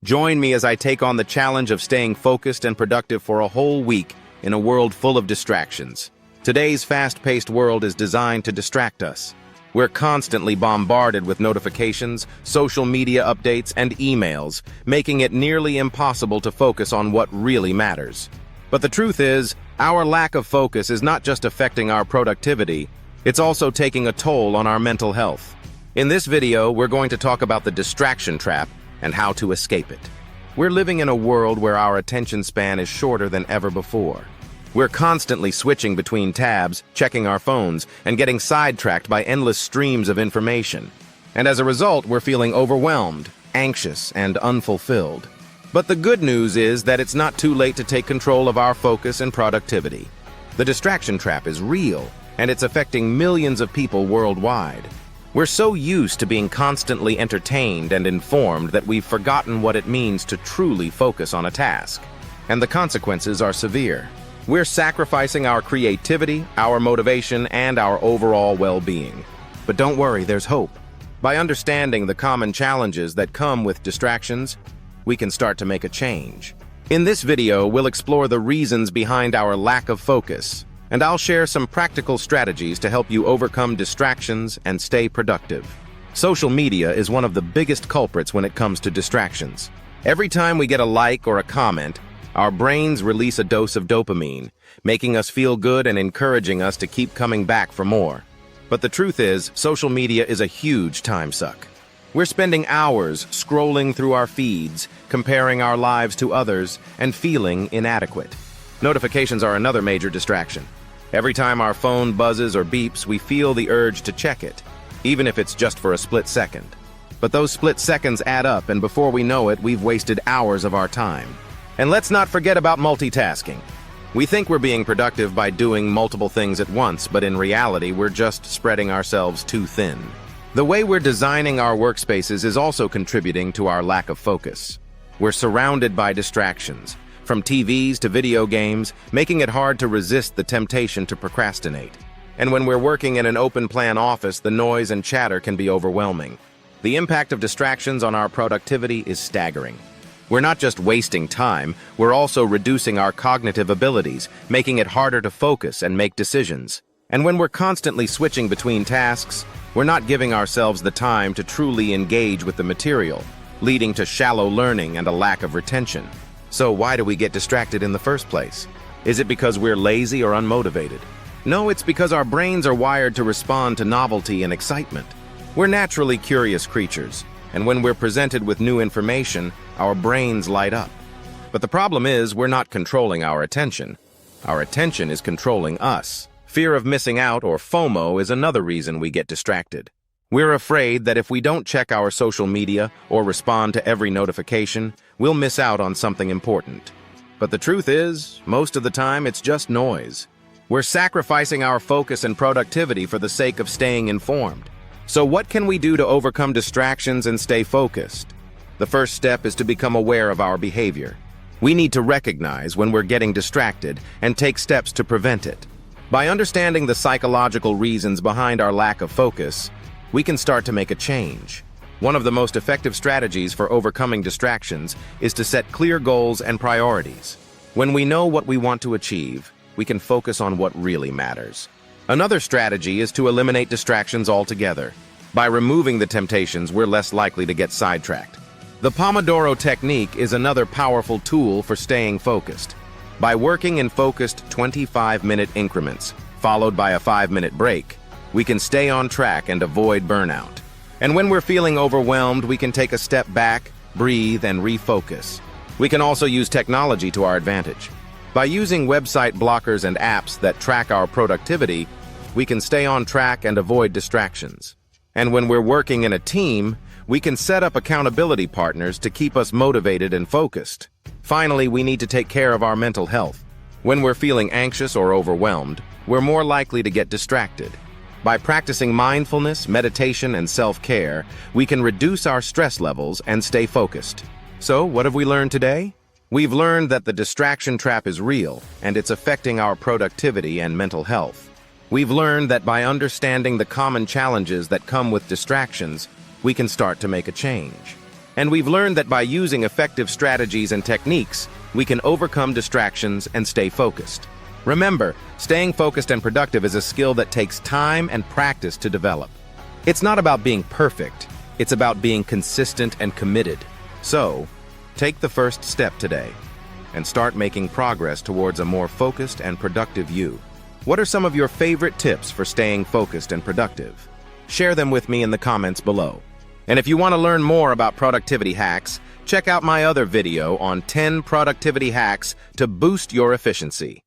Join me as I take on the challenge of staying focused and productive for a whole week in a world full of distractions. Today's fast-paced world is designed to distract us. We're constantly bombarded with notifications, social media updates, and emails, making it nearly impossible to focus on what really matters. But the truth is, our lack of focus is not just affecting our productivity, it's also taking a toll on our mental health. In this video, we're going to talk about the distraction trap and how to escape it. We're living in a world where our attention span is shorter than ever before. We're constantly switching between tabs, checking our phones, and getting sidetracked by endless streams of information. And as a result, we're feeling overwhelmed, anxious, and unfulfilled. But the good news is that it's not too late to take control of our focus and productivity. The distraction trap is real, and it's affecting millions of people worldwide. We're so used to being constantly entertained and informed that we've forgotten what it means to truly focus on a task. And the consequences are severe. We're sacrificing our creativity, our motivation, and our overall well-being. But don't worry, there's hope. By understanding the common challenges that come with distractions, we can start to make a change. In this video, we'll explore the reasons behind our lack of focus, and I'll share some practical strategies to help you overcome distractions and stay productive. Social media is one of the biggest culprits when it comes to distractions. Every time we get a like or a comment, our brains release a dose of dopamine, making us feel good and encouraging us to keep coming back for more. But the truth is, social media is a huge time suck. We're spending hours scrolling through our feeds, comparing our lives to others, and feeling inadequate. Notifications are another major distraction. Every time our phone buzzes or beeps, we feel the urge to check it, even if it's just for a split second. But those split seconds add up, and before we know it, we've wasted hours of our time. And let's not forget about multitasking. We think we're being productive by doing multiple things at once, but in reality, we're just spreading ourselves too thin. The way we're designing our workspaces is also contributing to our lack of focus. We're surrounded by distractions, from TVs to video games, making it hard to resist the temptation to procrastinate. And when we're working in an open-plan office, the noise and chatter can be overwhelming. The impact of distractions on our productivity is staggering. We're not just wasting time, we're also reducing our cognitive abilities, making it harder to focus and make decisions. And when we're constantly switching between tasks, we're not giving ourselves the time to truly engage with the material, leading to shallow learning and a lack of retention. So why do we get distracted in the first place? Is it because we're lazy or unmotivated? No, it's because our brains are wired to respond to novelty and excitement. We're naturally curious creatures, and when we're presented with new information, our brains light up. But the problem is, we're not controlling our attention. Our attention is controlling us. Fear of missing out, or FOMO, is another reason we get distracted. We're afraid that if we don't check our social media or respond to every notification, we'll miss out on something important. But the truth is, most of the time, it's just noise. We're sacrificing our focus and productivity for the sake of staying informed. So what can we do to overcome distractions and stay focused? The first step is to become aware of our behavior. We need to recognize when we're getting distracted and take steps to prevent it. By understanding the psychological reasons behind our lack of focus, we can start to make a change. One of the most effective strategies for overcoming distractions is to set clear goals and priorities. When we know what we want to achieve, we can focus on what really matters. Another strategy is to eliminate distractions altogether. By removing the temptations, we're less likely to get sidetracked. The Pomodoro technique is another powerful tool for staying focused. By working in focused 25-minute increments, followed by a 5-minute break, we can stay on track and avoid burnout. And when we're feeling overwhelmed, we can take a step back, breathe, and refocus. We can also use technology to our advantage. By using website blockers and apps that track our productivity, we can stay on track and avoid distractions. And when we're working in a team, we can set up accountability partners to keep us motivated and focused. Finally, we need to take care of our mental health. When we're feeling anxious or overwhelmed, we're more likely to get distracted. By practicing mindfulness, meditation, and self-care, we can reduce our stress levels and stay focused. So, what have we learned today? We've learned that the distraction trap is real, and it's affecting our productivity and mental health. We've learned that by understanding the common challenges that come with distractions, we can start to make a change. And we've learned that by using effective strategies and techniques, we can overcome distractions and stay focused. Remember, staying focused and productive is a skill that takes time and practice to develop. It's not about being perfect, it's about being consistent and committed. So, take the first step today and start making progress towards a more focused and productive you. What are some of your favorite tips for staying focused and productive? Share them with me in the comments below. And if you want to learn more about productivity hacks, check out my other video on 10 productivity hacks to boost your efficiency.